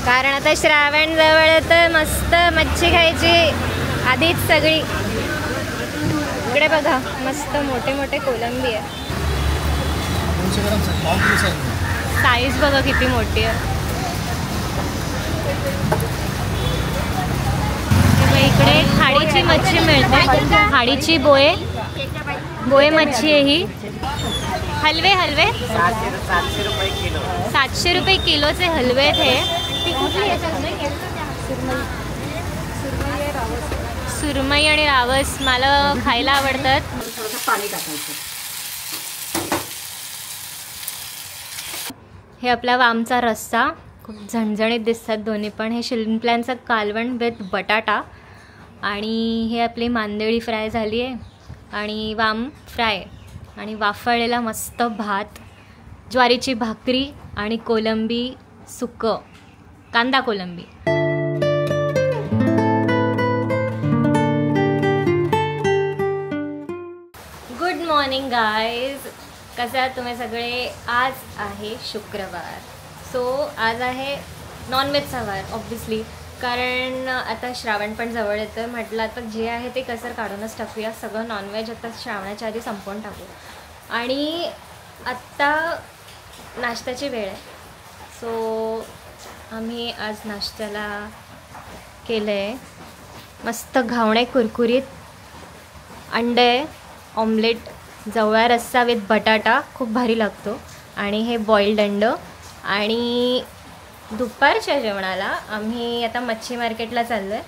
कारण आता श्रावण जवळ तर मस्त मच्छी खायची आधीच सगळी। इकडे बघा मस्त मोठे मोठे कोलंबी आहे, साईज बघा किती मोठी आहे। इकडे खाडीची मच्छी मिळते, खाडीची बोये मच्छी आहे ही। हलवे 700 रुपये किलोचे हलवे थे। सुरमई आणि रावस मला खायला आवडतात। हे आपला वामचा रस्सा, खूप झणझणीत दिसतात दोन्ही पण। हे शिंपल्यांचं कालवण विथ बटाटा आणि हे आपली मांदेळी फ्राय झाली आहे आणि वाम फ्राय आणि वाफळलेला मस्त भात, ज्वारीची भाकरी आणि कोलंबी सुक्कं, कांदा कोलंबी। गुड मॉर्निंग गाईज, कसं आहात तुम्ही सगळे? आज आहे शुक्रवार, सो आज आहे नॉनव्हेजचा वार ऑब्व्हियसली, कारण आता श्रावण पण जवळ येतं। म्हटलं आता जे आहे ते कसर काढूनच टाकूया, सगळं नॉनव्हेज आता श्रावणाच्या आधी संपवून टाकू। आणि आत्ता नाश्त्याची वेळ आहे, सो आम्ही आज नाश्त्याला केलं आहे मस्त घावणे कुरकुरीत, अंडे ऑमलेट, जवळा रस्सा विथ बटाटा, खूप भारी लागतो। आणि हे बॉइल्ड अंड। आणि दुपारच्या जेवणाला आम्ही आता मच्छी मार्केटला चाललो आहे,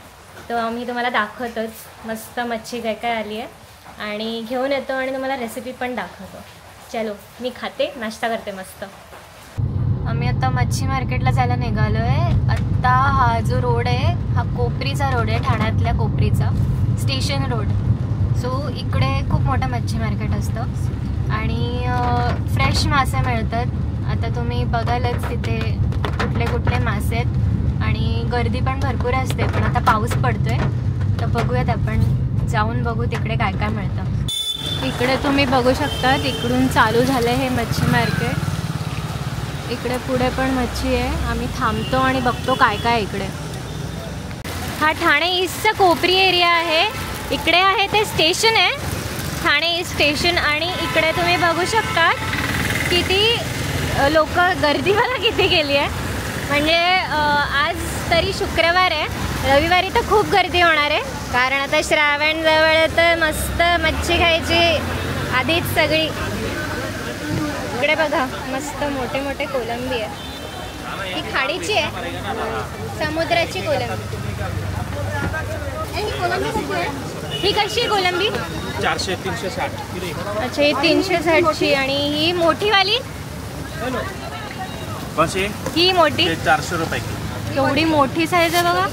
तर आम्ही तुम्हाला दाखवतोच मस्त मच्छी काय काय आली आहे आणि घेऊन येतो आणि तुम्हाला रेसिपी पण दाखवतो। चलो मी खाते, नाश्ता करते मस्त। आम्ही आता मच्छी मार्केटला जायला निघालो आहे। आत्ता हा जो रोड आहे हा कोपरीचा रोड आहे, ठाण्यातल्या कोपरीचा स्टेशन रोड। सो इकडे खूप मोठं मच्छी मार्केट असतं आणि फ्रेश मासे मिळतात। आता तुम्ही बघालच तिथे कुठले कुठले मासे आहेत आणि गर्दी पण भरपूर असते, पण आता पाऊस पडतोय तर बघूयात, आपण जाऊन बघू तिकडे काय काय मिळतं। इकडे तुम्ही बघू शकता, इकडून चालू झालं हे मच्छी मार्केट। इकडे पुढे पण मच्छी आहे, आम्ही थांबतो आणि बघतो काय काय इकडे। हा ठाणे ईस्टचा कोपरी एरिया आहे, इकडे आहे ते स्टेशन आहे ठाणे ईस्ट स्टेशन। आणि इकडे तुम्ही बघू शकता किती लोक, गर्दी बघा किती गेली आहे। म्हणजे आज तरी शुक्रवार आहे, रविवारी तर खूप गर्दी होणार आहे, कारण आता श्रावण जवळ तर मस्त मच्छी खायची आधीच सगळी। इकडे बघा मस्त मोठे मोठे कोलंबी आहे, ही खाडीची आहे, समुद्राची कोलंबी। ही कशी आहे कोलंबी? 400-360। अच्छा, ही 360ची। आणि ही मोठीवाली ही मोठी 400 रुपये। एवढी मोठी साईज आहे बघा।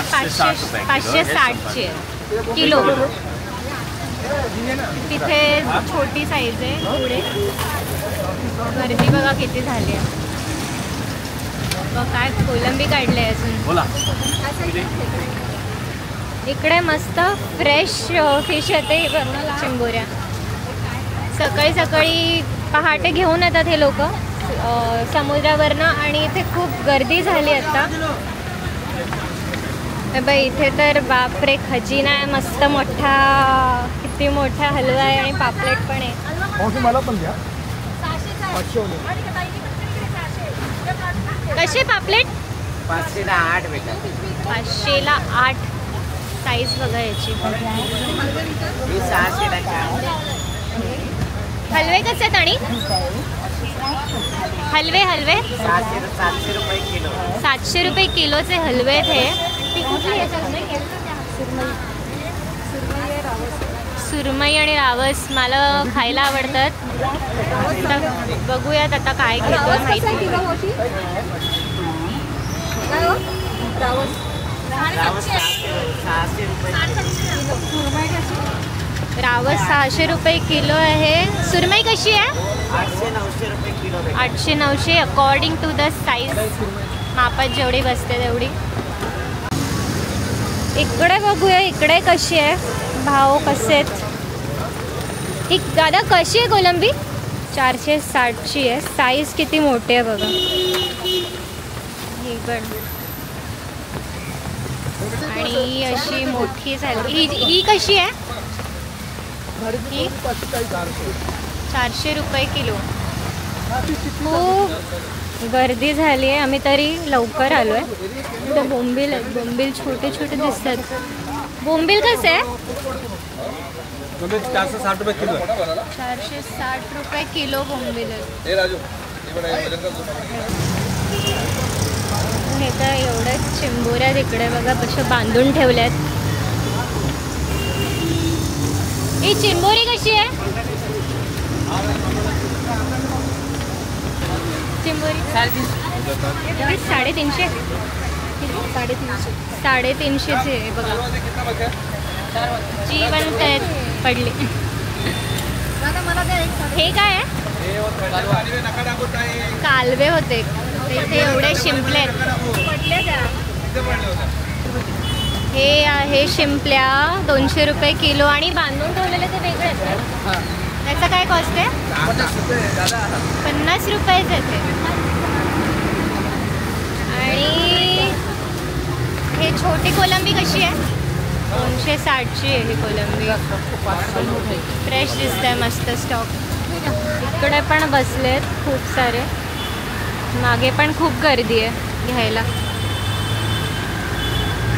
560ची आहे किलो। तिथे छोटी साईज आहे पुढे। गर्दी बघा किती झाली आहे, काय कोलंबी काढले अजून। इकडे मस्त फ्रेश फिश येते, चिंबोऱ्या सकाळी सकाळी पहाटे घेऊन येतात हे लोक समुद्रावरनं। आणि इथे खूप गर्दी झाली आता। बाई इथे तर बापरे खजिना आहे मस्त मोठा, किती मोठा हलवा आहे आणि पापलेट पण आहे। मला पण द्या। कसे पापलेट? 500ला 8 भेटतात। 500ला 8 साईज बघा याची। 600ला 4। हलवे कसे आहेत? आणि हलवे 700 रुपये किलो। 700 रुपये किलोचे हलवे थे। सुरमई आणि रावस मला खायला आवडतात, बघूयात आता काय घेतो माहिती। रावस 600 रुपये किलो आहे। सुरमई कशी आहे? 800-900 रुपये किलो। 800-900 अकॉर्डिंग टू द साईज, मापात जेवढी बसते तेवढी। इकडे बघूया इकडे कशी आहे, भाव कसे आहेत। ही दादा कशी आहे कोलंबी? 460ची आहे. साईज किती मोठी आहे बघा ही पण. आणि अशी मोठी झाली. ही कशी आहे? ही 400 रुपये किलो. खूप गर्दी झाली आहे. आम्ही तरी लवकर आलो आहे. इथे बोंबील आहेत. बोंबील छोटे छोटे दिसतात. बोंबील कसं आहे? 460 रुपये किलो. 460 रुपये किलो बोंबील आहे. हे तर एवढ्याच चिंबोऱ्या तिकडे बघा कशा बांधून ठेवल्यात. ही चिंबोरी कशी आहे? चिंबोरी 350. 350ची आहे बघा. जीवन पडली. हे काय आहे? कालवे होते ते एवढे शिंपले. हे आहे शिंपल्या 200 रुपये किलो. आणि बांधून ठेवलेले ते वेगळे आहेत. त्याचा काय कॉस्ट आहे? 50 रुपयेच आहे ते. आणि हे छोटी कोलंबी कशी आहे? 260ची आहे ही कोलंबी. फ्रेश दिसत आहे मस्त स्टॉक. इकडे पण बसलेत खूप सारे. मागे पण खूप गर्दी आहे घ्यायला.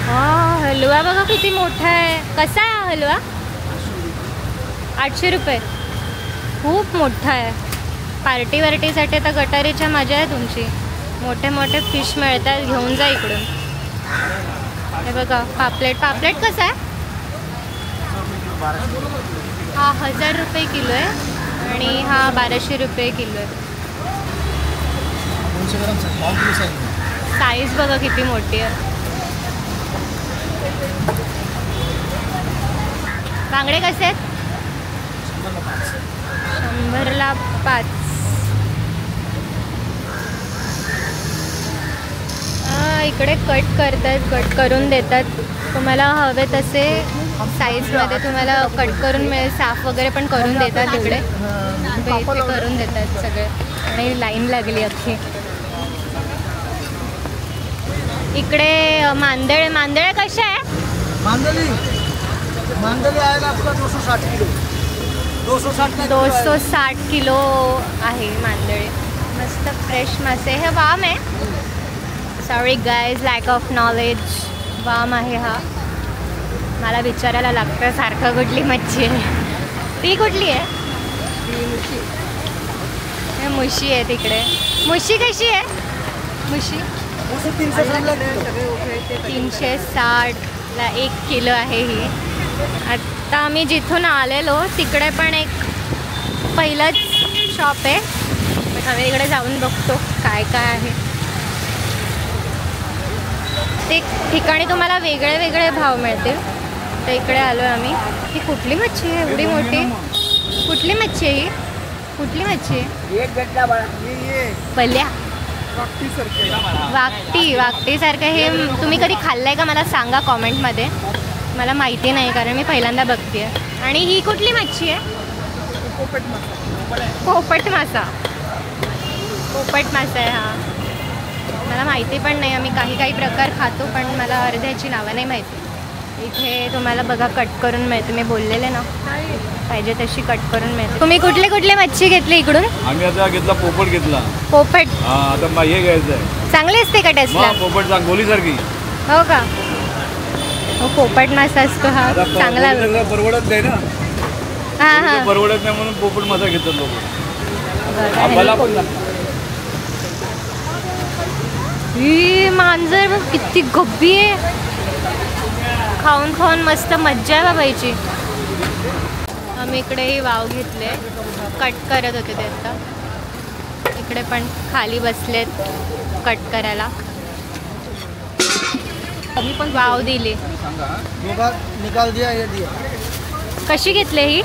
हा हलवा बघा किती मोठा आहे. कसा आहे हा हलवा? 800 रुपये. खूप मोठा आहे. पार्टी वार्टीसाठी तर गटारीच्या मजा आहे तुमची. मोठे मोठे फिश मिळतात. घेऊन जा इकडून. हे बघा पापलेट. पापलेट कसं आहे? हा 1000 रुपये किलो आहे. आणि हा 1200 रुपये किलो आहे. साईज बघा किती मोठी आहे. बांगडे कसे आहेत? 100ला 5. इकडे कट करतात. कट करून देतात. तुम्हाला हवे तसे साईजमध्ये तुम्हाला कट करून मिळेल. साफ वगैरे पण करून देतात इकडे. इथे करून देतात सगळे. आणि लाईन लागली अख्खी. इकडे मांदळे. मांदळे कशा आहे? मांदली आहे आपला 260 किलो. 260 किलो आहे मांदळे. मस्त फ्रेश मासे. हे वाम आहे. Sorry guys lack of knowledge. वाम आहे हा. मला विचारायला लागतं सारखं कुठली मच्छी आहे. ती कुठली आहे? हे मुशी आहे तिकडे. मुशी कशी आहे? मुशी 360ला 1 किलो आहे ही. आत्ता आम्ही जिथून आलेलो तिकडे पण एक पहिलंच शॉप आहे. आम्ही इकडे जाऊन बघतो काय काय आहे. ते ठिकाणी तुम्हाला वेगळे वेगळे भाव मिळतील. तर इकडे आलो आम्ही. ही कुठली मच्छी आहे एवढी मोठी? कुठली मच्छी आहे ही? कुठली मच्छी आहे? पल्या. वाकटीसारखं. हे तुम्ही कधी खाल्लं आहे का मला सांगा कॉमेंटमध्ये. मला माहिती नाही कारण मी पहिल्यांदा बघते आहे. आणि ही कुठली मच्छी आहे? पोपट मासा. पोपट मासा आहे हा. मला माहिती पण नाही. आम्ही काही काही प्रकार खातो पण मला अर्ध्याची नावं नाही माहिती. इथे तुम्हाला बघा कट करून मिळते. मी बोललेले ना पाहिजे तशी कट करून मिळते. तुम्ही कुठले कुठले मच्छी घेतली इकडून? आम्ही आता घेतला पोपट घेतला. पोपट. आता हे घ्यायचं आहे. चांगली असते का टेस्टला? पोपट गोलीसारखी. हो का? हो पोपट मासा असतो हा. चांगला परवडत नाही ना. हां हां परवडत नाही म्हणून पोपट मासा घेतात लोक. ही मांजर किती गब्बी आहे. खाऊन खाऊन मस्त मज्जा आहे बाबाईची. आम्ही इकडेही वाव घेतले. कट करत होते ते. आता इकडे पण खाली बसलेत कट करायला. वाव दिली. निकाल दिया ये दिया. कशी घेतली ही?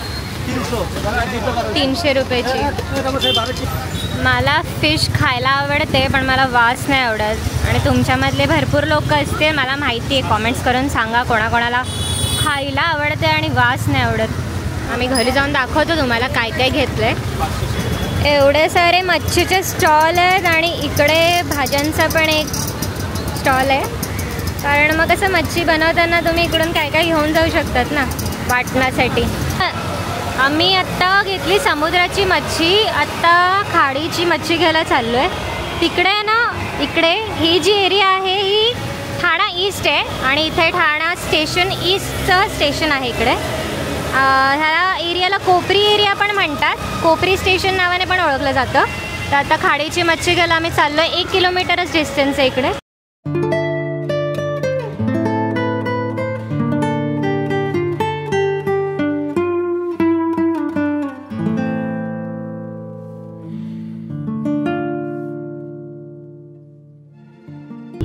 300 रुपयाची. मला फिश खायला आवडते पण मला वास नाही आवडत. आणि तुमच्यामधले भरपूर लोक असते मला माहिती आहे. कॉमेंट्स करून सांगा कोणाकोणाला खायला आवडते आणि वास नाही आवडत. आम्ही घरी जाऊन दाखवतो तुम्हाला काय काय घेतलं आहे. एवढे सारे मच्छीचे स्टॉल आहेत आणि इकडे भाज्यांचा पण एक स्टॉल आहे. कारण मग कसं मच्छी बनवताना तुम्ही इकडून काय काय घेऊन जाऊ शकतात ना वाटण्यासाठी. आम्ही आत्ता घेतली समुद्राची मच्छी, आत्ता खाडीची मच्छी घ्यायला चाललो आहे. तिकडे ना, इकडे ही जी एरिया आहे ही ठाणा ईस्ट आहे आणि इथे ठाणा स्टेशन ईस्टचं स्टेशन आहे इकडे. ह्या एरियाला कोपरी एरिया पण म्हणतात, कोपरी स्टेशन नावाने पण ओळखलं जातं. तर आता खाडीची मच्छी घ्यायला आम्ही चाललो आहे. 1 किलोमीटरच डिस्टन्स आहे इकडे.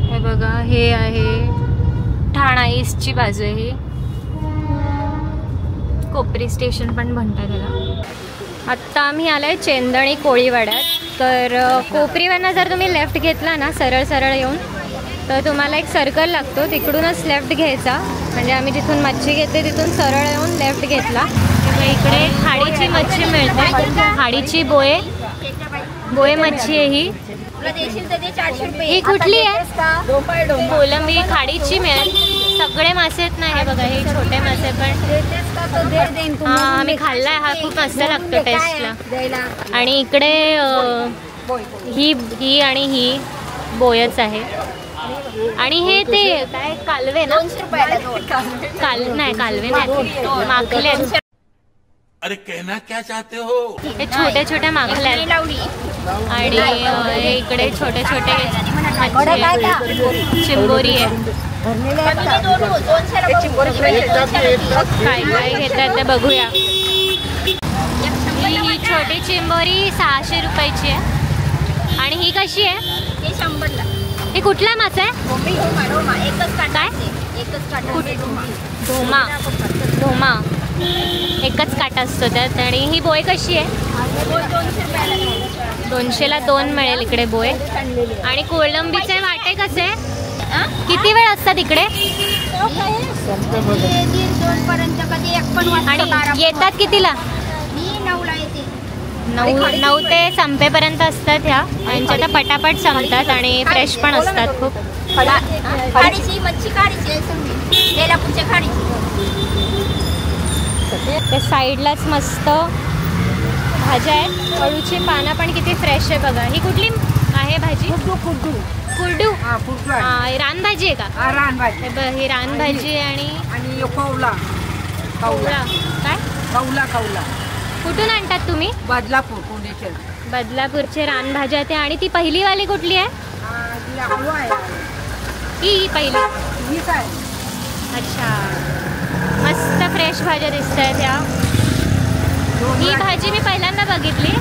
हे बघा, हे आहे ठाणा ईस्टची बाजू आहे ही. कोपरी स्टेशन पण म्हणतात त्याला. आत्ता आम्ही आलो आहे चेंदणी कोळीवाड्यात. तर कोपरीवरनं जर तुम्ही लेफ्ट घेतला ना, सरळ सरळ येऊन, तर तुम्हाला एक सर्कल लागतो, तिकडूनच लेफ्ट घ्यायचा. म्हणजे आम्ही जिथून मच्छी घेते तिथून सरळ येऊन लेफ्ट घेतला. इकडे खाडीची मच्छी मिळते, खाडीची बोये मच्छी आहे ही. ही कुठली आहे? कोलंबी खाडीची मिळेल. सगळे मासे आहेत ना, हे बघा, हे छोटे मासे पण. हा, आम्ही खाल्लाय, हा खूप मस्त लागतो टेस्टला. आणि इकडे ही आणि ही बोयच आहे. आणि हे ते काय कालवे ना, कालवे नाही, माकले. अरे कहना क्या चाहते हो? हे छोट्या छोट्या माकल्या आहेत. आणि हे इकडे छोटे छोटे चिंबोरी आहे. काय काय घेतात ते बघूया. ही छोटी चिंबोरी 600 रुपयाची आहे. आणि ही कशी आहे? हे 100ला. ही कुठला मासा आहे? काय? धोमा. एकच काटा असतो त्यात. आणि ही बोय कशी आहे? 200ला 2 मिळेल इकडे बोय. आणि कोलंबीचे वाटे कसे? किती वेळ असतात इकडे? आणि येतात कितीला? 9 ते संपेपर्यंत असतात ह्या. यांच्या त्या पटापट संपतात आणि फ्रेश पण असतात खूप. खाडीची मच्छी खाडीची त्या साईडलाच मस्त भाज्या आहेत. अळूची पानं पण किती फ्रेश आहे बघा. ही कुठली आहे भाजी? कुरडू. रानभाजी आहे का? रानभाजी. ही रानभाजी. आणि कौला काय? कौला. कुठून आणतात तुम्ही? बदलापूर, पुणेचे. बदलापूरचे रानभाज्या ते. आणि ती पहिली वाली कुठली आहे? ही पहिली. अच्छा, मस्त फ्रेश भाज्या दिसत आहेत ह्या. ही भाजी मी पहिल्यांदा बघितली.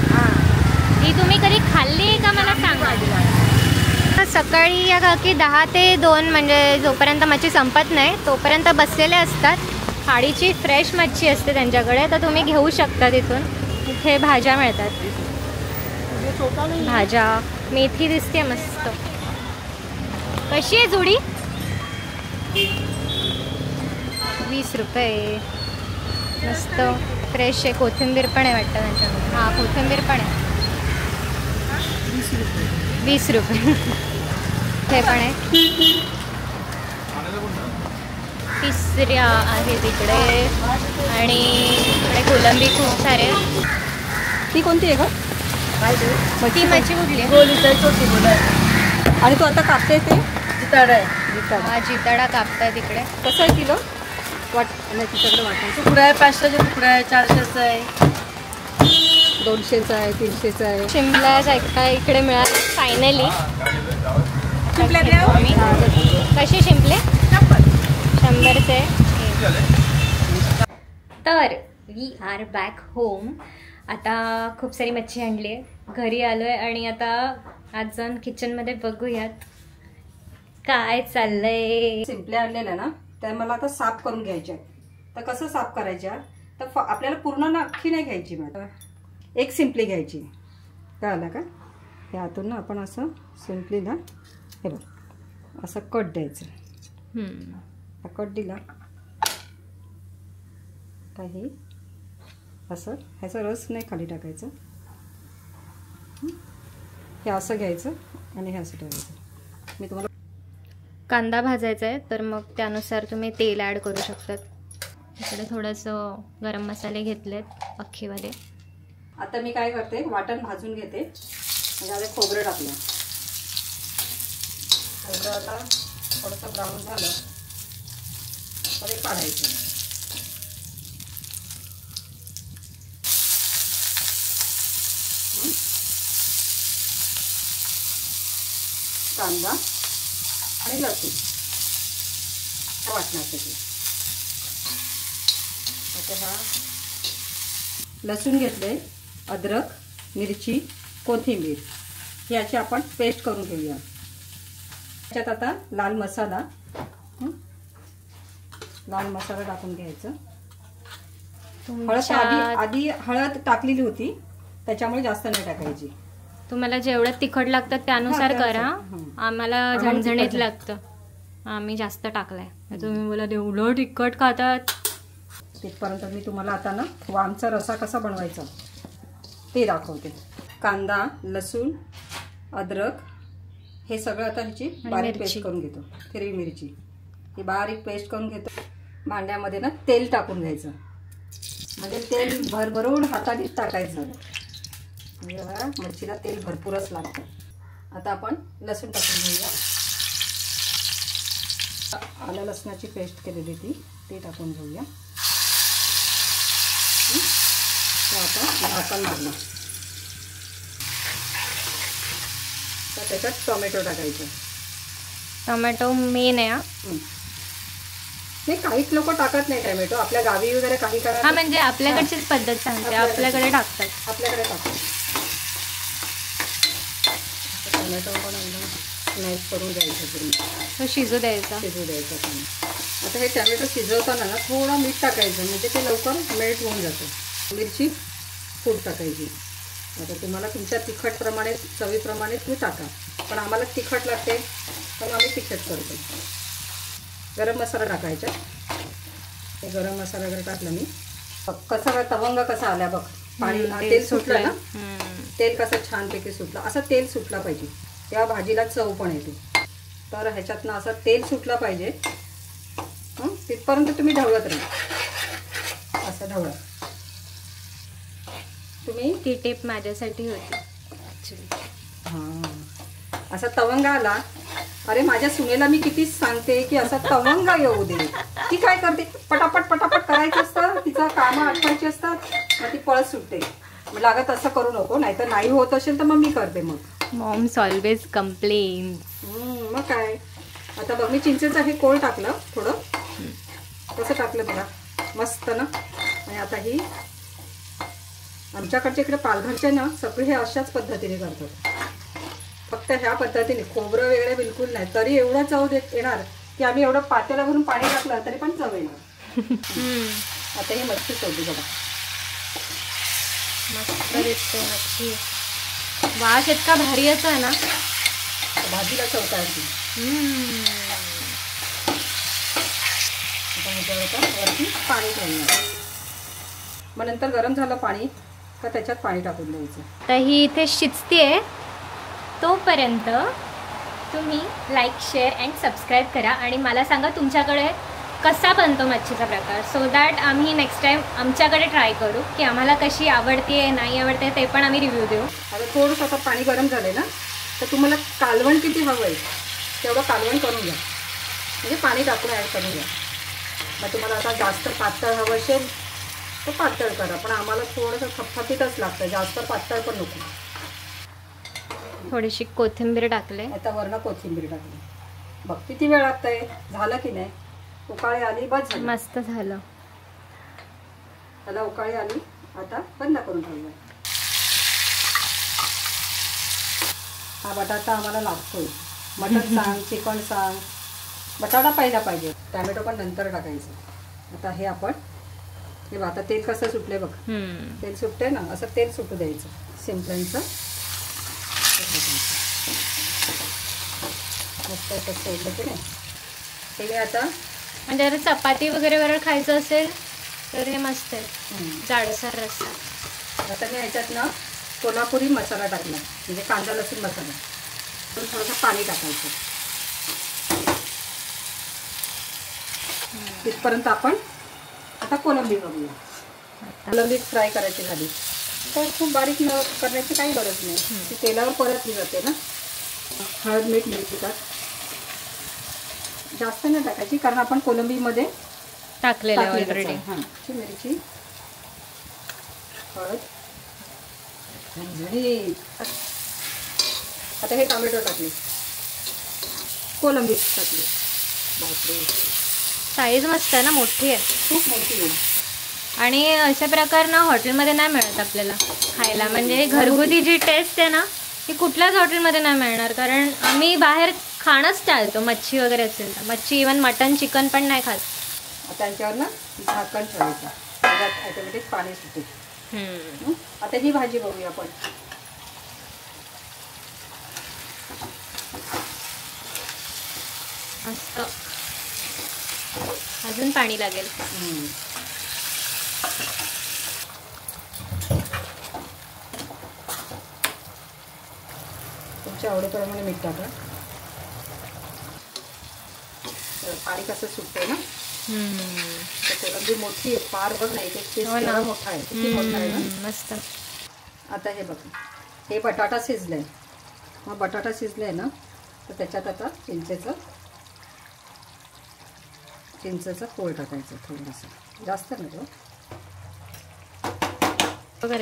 ही तुम्ही कधी खाल्ली आहे का मला सांगा. सकाळी या काकी 10 ते 2 म्हणजे जोपर्यंत मच्छी संपत नाही तोपर्यंत बसलेले असतात. खाडीची फ्रेश मच्छी असते त्यांच्याकडे, तर तुम्ही घेऊ शकता तिथून. इथे भाज्या मिळतात. भाज्या, मेथी दिसते मस्त. कशी आहे जुडी? 20 रुपये. मस्त फ्रेश आहे. कोथिंबीर पण आहे वाटतं त्यांच्याकडे. हां, कोथिंबीर पण आहे. 20 रुपये. हे पण आहे. तिसऱ्या आहे तिकडे. आणि इकडे कोलंबी खूप सारे. ती कोणती आहे का? ती मच्छी कुठली आहे? आणि तो आता कापते ते जिताडा आहे. हा, जिताडा कापताय तिकडे. कसं आहे किलो? नाही, तिच्याकडे वाटायचं. तुकडा आहे, 500चा तुकडा आहे, 400चा आहे, 200चा आहे, 300चा आहे. शिमला इकडे मिळाले फायनली. शिंपले कशी शिंपले? 100चे. तर वी आर बॅक होम. आता खूप सारी मच्छी आणली आहे, घरी आलो आहे. आणि आता आज जाऊन किचनमध्ये बघूयात काय चाललंय. शिंपले आणलेल्या ना, त्या मला आता साफ करून घ्यायच्या. तर कसं साफ करायच्या? तर आपल्याला पूर्ण ना अख्खी नाही घ्यायची. मला एक शिंपली घ्यायची. कळलं का? हे आतून ना आपण असं सिम्पली ना, हे बघ असं कट द्यायचं. कट दिला काही असं, ह्याचा रस नाही खाली टाकायचं. हे असं घ्यायचं आणि हे असं ठेवायचं. मी तुम्हाला कांदा भाजायचा आहे, तर मग त्यानुसार तुम्ही तेल ॲड करू शकतात. इकडे थोडंसं गरम मसाले घेतलेत अख्खेवाले. आता मी काय करते, वाटण भाजून घेते. म्हणजे आता खोबरं टाकलं. खोबरं आता थोडंसं ब्राऊन झालं तर हे काढायचं. कांदा आणि लसूण वाटण्यासाठी. आता हा लसूण घेतले, अद्रक, मिरची, कोथिंबीर याची आपण पेस्ट करून घेऊया. त्याच्यात आता लाल मसाला टाकून घ्यायचं. हळद आधी हळद टाकलेली होती, त्याच्यामुळे जास्त नाही टाकायची. तुम्हाला जेवढं तिखट लागतं त्यानुसार करा. आम्हाला झणझणीत लागतं, आम्ही जास्त टाकलाय. तुम्ही बोला एवढं तिखट खातात. तिथपर्यंत मी तुम्हाला आता ना वामचा रसा कसा बनवायचा ते दाखवते. कांदा, लसूण, अद्रक हे सगळं आता ह्याची बारीक पेस्ट करून घेतो. हिरवी मिरची ही बारीक पेस्ट करून घेतो. भांड्यामध्ये ना तेल टाकून घ्यायचं. म्हणजे तेल भरभरून हाताने टाकायचं. म्हणजे मच्छीला तेल भरपूरच लागतं. आता आपण लसूण टाकून घेऊया. आलं लसणाची पेस्ट केलेली ती टाकून घेऊया. आता झाकण मारलं तर त्याच्यात टोमॅटो टाकायचं. टोमॅटो मेन आहे. नाही, काहीच लोक टाकत नाही टोमॅटो. आपल्या गावी वगैरे काही करा. म्हणजे आपल्याकडचीच पद्धत सांगते, आपल्याकडे टाकतात. आपल्याकडे टाकतात. टोमॅटो पण एकदम मॅश करून द्यायचं पूर्ण. तो शिजू द्यायचा. आता हे टोमॅटो शिजवताना ना थोडं मीठ टाकायचं, म्हणजे ते लवकर मेल्ट होऊन जातं. मिरची पूड टाकायची. आता तुम्हाला तुमच्या तिखटप्रमाणे चवीप्रमाणे तुम्ही टाका, पण आम्हाला तिखट लागते तर आम्ही तिखट करतो. गरम मसाला टाकायचा. हे गरम मसाला वगैरे टाकला मी. कसा तवंग कसा आला बघ. पाणी तेल सुटलं ना, तेल कसं छानपैकी सुटलं. असं तेल सुटला पाहिजे, तेव्हा भाजीला चव पण येते. तर ह्याच्यातनं असं तेल सुटलं पाहिजे. तिथपर्यंत तुम्ही ढवळत राहा. असं ढवळा तुम्ही. ती टिप माझ्यासाठी होती ॲक्च्युली. हां, असा तवंग आला. अरे माझ्या सुनेला मी किती सांगते की असा तवंग येऊ दे. ती काय करते, पटापट पटापट करायचं असतं, तिचं कामं आठवायची असतात, मग ती पळत सुटते. मग लागत असं करू नको, नाहीतर नाही होत असेल तर मग मी करते. मग मॉम्स ऑलवेज कंप्लेन. मग काय. आता बघ मी चिंचेचं हे कोळ टाकलं थोडं. कसं टाकलं बघा, मस्त ना. आणि आता ही आमच्याकडच्या इकडे पालघरच्या ना सगळे हे अशाच पद्धतीने करतात. फक्त ह्या पद्धतीने खोबरं वगैरे बिलकुल नाही, तरी एवढं चव येणार की आम्ही एवढं पातेला भरून पाणी टाकलं तरी पण चव येणार. आता ही मच्छी सोडली बघा. मस्त दिसते मच्छी. वास इतका भारी येतो आहे ना, भाजीला चव काढते. वरती पाणी ठेवणार. मग नंतर गरम झालं पाणी का त्याच्यात पाणी टाकून द्यायचं. तर ही इथे शिजते. तोपर्यंत तुम्ही लाईक, शेअर अँड सबस्क्राईब करा आणि मला सांगा तुमच्याकडे कसा बनतो मच्छीचा प्रकार, सो दॅट आम्ही नेक्स्ट टाईम आमच्याकडे ट्राय करू की आम्हाला कशी आवडते नाही आवडते ते पण आम्ही रिव्ह्यू देऊ. आता थोडंसं आता पाणी गरम झाले ना, तर तुम्हाला कालवण किती हवं आहे तेवढं कालवण करून घ्या. म्हणजे पाणी टाकून ॲड करून घ्या. मग तुम्हाला आता जास्त पातळ हवं असेल तर पातळ करा, पण आम्हाला थोडंसं थपथपीतच लागतं, जास्त पातळ पण नको. थोडीशी कोथिंबीर टाकले. आता वरनं कोथिंबीर टाकली. बघ किती वेळ लागतंय. झालं की नाही. उकाळी आली, बस झालं. मस्त झालं. त्याला उकाळी आली. आता बंद करून ठेवूया. हा बटाटा आम्हाला लागतोय. मटण सांग, चिकन सांग, बटाटा पहिला पाहिजे. टॅमॅटो पण नंतर टाकायचं. आता हे आपण हे आता तेल कसं सुटले बघ. तेल सुटते ना, असं तेल सुटू द्यायचं. शिंपल्यांचं मस्त असं सोडलं की नाही. हे मी आता म्हणजे जर चपाती वगैरे वगैरे खायचं असेल तर हे मस्त आहे. जाडसर रस्सा. आता मी ह्याच्यात ना कोल्हापुरी मसाला टाकला, म्हणजे कांदा लसूण मसाला. पण थोडंसं पाणी टाकायचं. तिथपर्यंत आपण आता कोलंबी बघूया. कोलंबी फ्राय करायची झाली तर खूप बारीक न करण्याची काही गरज नाही, ती तेलावर परतली जाते ना. हळद मीठ मिरची टाक, जास्त नाही टाकायची कारण आपण कोलंबीमध्ये टाकलेलं ऑलरेडी. हां, मिरची, हळद, झणझणीत. आता हे टोमॅटो टाकले, कोलंबी टाकली. बापरे, साईज मस्त आहे ना, मोठी आहे खूप मोठी आहे. आणि अशा प्रकार ना हॉटेलमध्ये नाही मिळत आपल्याला खायला. म्हणजे घरगुती जी टेस्ट आहे ना ही कुठल्याच हॉटेलमध्ये नाही मिळणार, कारण आम्ही बाहेर खाणंच टाळतो. मच्छी वगैरे असेल तर मच्छी, इवन मटन चिकन पण नाही खात. आता यांच्यावर ना झाकण ठेवायचं, त्याच्यात ऑटोमॅटिक पाणी सुटेल. आता ही भाजी बघूया आपण. मस्त. अजून पाणी लागेल. तुमच्या आवडीप्रमाणे मीठ टाका. पाणी कसं सुटतंय ना. तर कोलंबी मोठी आहे, फार बघ नाही, ते मोठा आहे, किती मोठा आहे ना. मस्त. आता हे बघा, हे बटाटा शिजलाय. मग बटाटा शिजलाय ना, तर त्याच्यात आता चिंचेचं कोळ टाकायचं, थोडंसं, जास्त नको.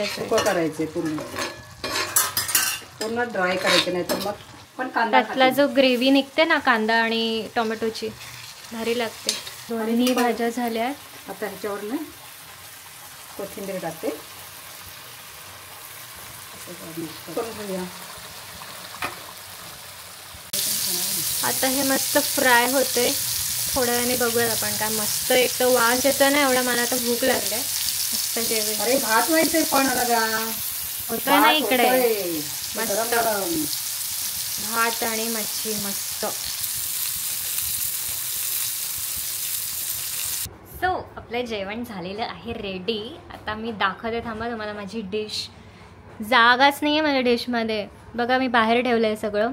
सुकं करायचं पूर्ण ड्राय करायचं, नाही तर मग पण कांदा त्यातला जो ग्रेव्ही निघते ना कांदा आणि टोमॅटोची, भारी लागते. दोन्ही भाज्या झाल्या. आता ह्याच्यावर ना कोथिंबीर टाकते. आता हे मस्त फ्राय होते. थोड्या वेळाने बघूया आपण काय. मस्त एक तर वास येतो ना एवढा, मला आता भूक लागली. मस्त जेवण. अरे भात व्हायचंय पण होतं ना इकडे मस्त भात आणि मच्छी मस्त. सो आपलं जेवण झालेलं आहे रेडी. आता मी दाखवते, थांबा तुम्हाला माझी डिश. जागाच नाही आहे माझ्या डिशमध्ये. बघा मी बाहेर ठेवलं आहे सगळं.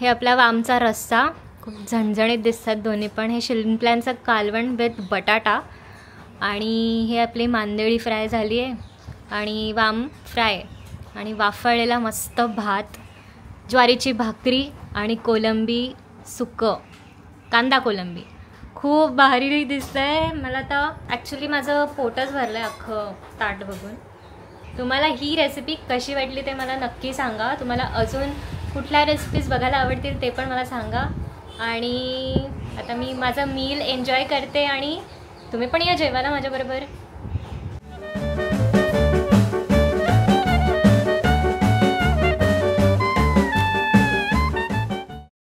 हे आपला वामचा रस्सा, खूप झणझणीत दिसतात दोन्ही पण. हे शिंपल्यांचं कालवण विथ बटाटा. आणि हे आपली मांदेळी फ्राय झाली आहे, आणि वाम फ्राय, आणि वाफळलेला मस्त भात, ज्वारीची भाकरी आणि कोलंबी सुकं, कांदा कोलंबी. खूप भारी दिसतं आहे मला तर. ॲक्च्युली माझं पोटच भरलं आहे अख्खं ताट बघून. तुम्हाला ही रेसिपी कशी वाटली ते मला नक्की सांगा. तुम्हाला अजून कुठल्या रेसिपीज बघायला आवडतील ते पण मला सांगा. आणि आता मी माझं मील एन्जॉय करते, आणि तुम्ही पण या जेवायला माझ्याबरोबर.